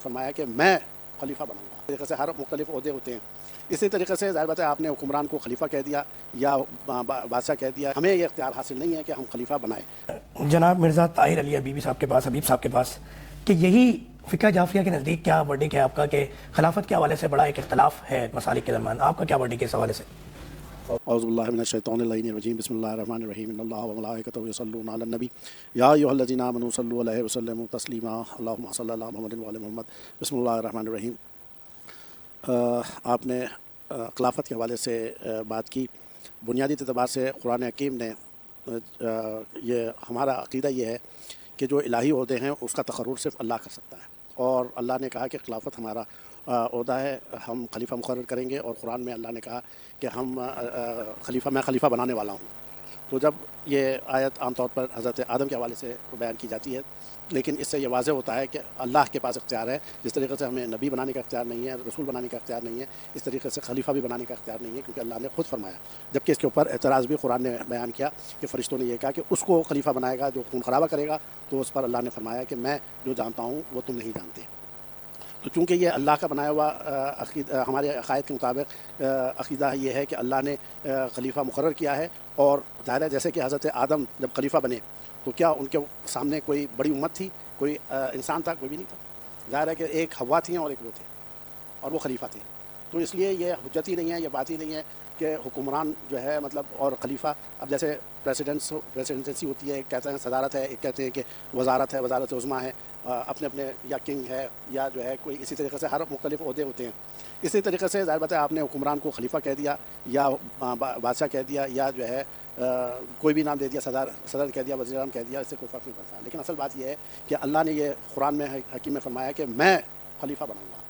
فرمایا کہ میں خلیفہ بناؤں گا. اس طریقے سے ہر مختلف عہدے ہوتے ہیں. اسی طریقے سے ظاہر بات ہے آپ نے حکمران کو خلیفہ کہہ دیا یا بادشاہ کہہ دیا. ہمیں یہ اختیار حاصل نہیں ہے کہ ہم خلیفہ بنائیں. جناب مرزا طاہر علی حبیبی صاحب کے پاس، حبیب صاحب کے پاس، کہ یہی فقہ جعفریہ کے نزدیک کیا ورڈک ہے آپ کا کہ خلافت کے حوالے سے بڑا ایک اختلاف ہے مسالک کے درمیان، آپ کا کیا ورڈک ہے اس حوالے سے؟ اعوذ باللہ من الشیطان اللعین الرجیم. بسم اللہ الرحمن الرحیم. ان اللہ وملائکتہ یصلون علی النبی یا ایھا الذین آمنوا صلوا علیہ وسلموا تسلیما. اللہم صلی علی محمد وعلی محمد. بسم اللہ الرحمن الرحیم. آپ نے خلافت کے حوالے سے بات کی. بنیادی اعتبار سے قرآن حکیم نے یہ ہمارا عقیدہ یہ ہے کہ جو الہی عہدے ہیں اس کا تقرر صرف اللہ کر سکتا ہے، اور اللہ نے کہا کہ خلافت ہمارا عہدہ ہے، ہم خلیفہ مقرر کریں گے. اور قرآن میں اللہ نے کہا کہ میں خلیفہ بنانے والا ہوں. تو جب یہ آیت عام طور پر حضرت آدم کے حوالے سے بیان کی جاتی ہے، لیکن اس سے یہ واضح ہوتا ہے کہ اللہ کے پاس اختیار ہے. جس طریقے سے ہمیں نبی بنانے کا اختیار نہیں ہے، رسول بنانے کا اختیار نہیں ہے، اس طریقے سے خلیفہ بھی بنانے کا اختیار نہیں ہے، کیونکہ اللہ نے خود فرمایا. جبکہ اس کے اوپر اعتراض بھی قرآن نے بیان کیا کہ فرشتوں نے یہ کہا کہ اس کو خلیفہ بنائے گا جو خون خرابہ کرے گا. تو اس پر اللہ نے فرمایا کہ میں جو جانتا ہوں وہ تم نہیں جانتے. تو چونکہ یہ اللہ کا بنایا ہوا ہمارے عقائد کے مطابق عقیدہ یہ ہے کہ اللہ نے خلیفہ مقرر کیا ہے. اور ظاہر ہے جیسے کہ حضرت آدم جب خلیفہ بنے تو کیا ان کے سامنے کوئی بڑی امت تھی؟ کوئی انسان تھا؟ کوئی بھی نہیں تھا. ظاہر ہے کہ ایک حوا تھیں اور ایک وہ تھے، اور وہ خلیفہ تھے. تو اس لیے یہ حجت ہی نہیں ہے، یہ بات ہی نہیں ہے کہ حکمران جو ہے مطلب اور خلیفہ. اب جیسے پریسیڈنسی ہوتی ہے، ایک کہتے ہیں صدارت ہے، ایک کہتے ہیں کہ وزارت ہے، وزارت عظمیٰ ہے، اپنے اپنے یا کنگ ہے یا جو ہے کوئی. اسی طریقے سے ہر مختلف عہدے ہوتے ہیں. اسی طریقے سے ظاہر بات ہے آپ نے حکمران کو خلیفہ کہہ دیا یا بادشاہ کہہ دیا یا جو ہے کوئی بھی نام دے دیا، صدر کہہ دیا، وزیر اعظم کہہ دیا، اس سے کوئی فرق نہیں پڑتا. لیکن اصل بات یہ ہے کہ اللہ نے یہ قرآن میں حکیم میں فرمایا کہ میں خلیفہ بناؤں گا.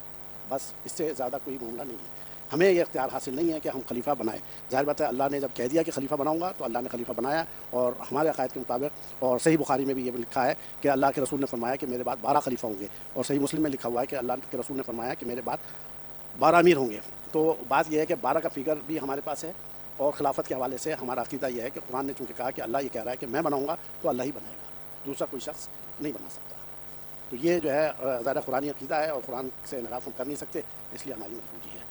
بس اس سے زیادہ کوئی معاملہ نہیں ہے. ہمیں یہ اختیار حاصل نہیں ہے کہ ہم خلیفہ بنائیں. ظاہر بات ہے اللہ نے جب کہہ دیا کہ خلیفہ بناؤں گا تو اللہ نے خلیفہ بنایا. اور ہمارے عقائد کے مطابق اور صحیح بخاری میں بھی یہ لکھا ہے کہ اللہ کے رسول نے فرمایا کہ میرے بعد 12 خلیفہ ہوں گے. اور صحیح مسلم میں لکھا ہوا ہے کہ اللہ کے رسول نے فرمایا کہ میرے بعد 12 امیر ہوں گے. تو بات یہ ہے کہ 12 کا فگر بھی ہمارے پاس ہے. اور خلافت کے حوالے سے ہمارا عقیدہ یہ ہے کہ قرآن نے چونکہ کہا کہ اللہ یہ کہہ رہا ہے کہ میں بناؤں گا تو اللہ ہی بنائے گا، دوسرا کوئی شخص نہیں بنا سکتا. تو یہ جو ہے زیادہ قرآنی عقیدہ ہے اور قرآن سے انحراف ہم کر نہیں سکتے، اس لیے ہماری مجبوری ہے.